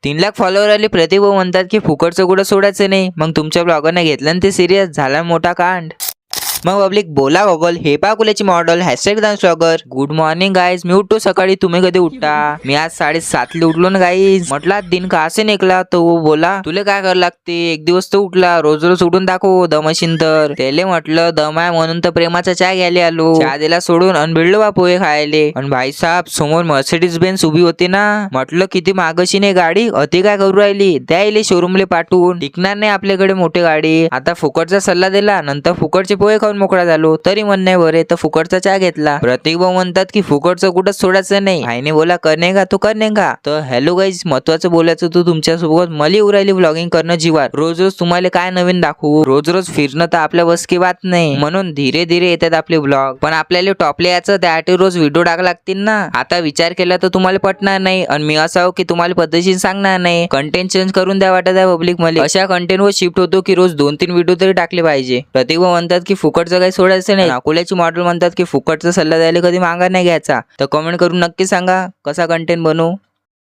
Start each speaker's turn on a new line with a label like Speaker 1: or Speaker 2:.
Speaker 1: 3 lakh follower आले. प्रतीक भाऊ म्हणतात की फुकटचं कुठं सोडायचं नाही. मग तुमच्या ब्लॉगरने घेतलं ना ते सिरियस, झाला मोठा कांड. मग पब्लिक बोला गॉगल, हे पा कुल्याची model #dance blogger. Good morning guys. मी उठतो सकाळी, तुम्ही कधी उठता? मी आज 7:30 उठलो ना गाईज. म्हटलं दिन का असे निघला. तो बोला तुला काय करायला लागते, एक दिवस तो उठला, रोज रोज उठून दाखव दम अशीन तर. त्याले म्हटलं दम आहे म्हणून तर प्रेमाचा चहा घ्यायला आलो. चहा दिला सोडून अन भिडलो बा पोहे खायले. आणि भाईसाहेब समोर मर्सिडीज बेन्स उभी होती ना. म्हटलं किती मागशी नाही गाडी, अति काय करू राहिली, द्यायले शोरूमले पाठवून. टिकणार नाही आपल्याकडे मोठी गाडी. आता फुकटचा सल्ला दिला, नंतर फुकटचे पोहे खाऊन मोकळा झालो. तरी म्हणणे बरे तर फुकटचा चहा घेतला. प्रतीक भाऊ म्हणतात की फुकटचं कुठं सोडायचं नाही. भाईने बोला करणे का तू करणे का. तर हॅलो गाईज, महत्वाचं बोलायचं तू तुमच्यासोबत. मला उरायली व्लॉगिंग करणं जीवार. रोज रोज तुम्हाला काय नवीन दाखवू, रोज रोज फिरणं तर आपल्या बस की बात नाही. म्हणून धीरे धीरे येतात आपले ब्लॉग. पण आपल्याला टॉपले याचं त्यासाठी रोज व्हिडिओ टाका लागतील ना. आता विचार केला तर तुम्हाला पटणार नाही आणि मी असावं की तुम्हाला पद्धतशीर सांगणार नाही. कंटेंट चेंज करून द्या वाटत आहे पब्लिक मला. अशा कंटेंट वर शिफ्ट होतो की रोज 2-3 व्हिडिओ तरी टाकले पाहिजे. प्रतीक भाऊ म्हणतात की फुकटचं काही सोडायचं नाही. अकोल्याची मॉडेल म्हणतात की फुकटचा सल्ला द्यायला कधी मागा नाही घ्यायचा. तर कमेंट करून नक्की सांगा कसा कंटेंट बनवू.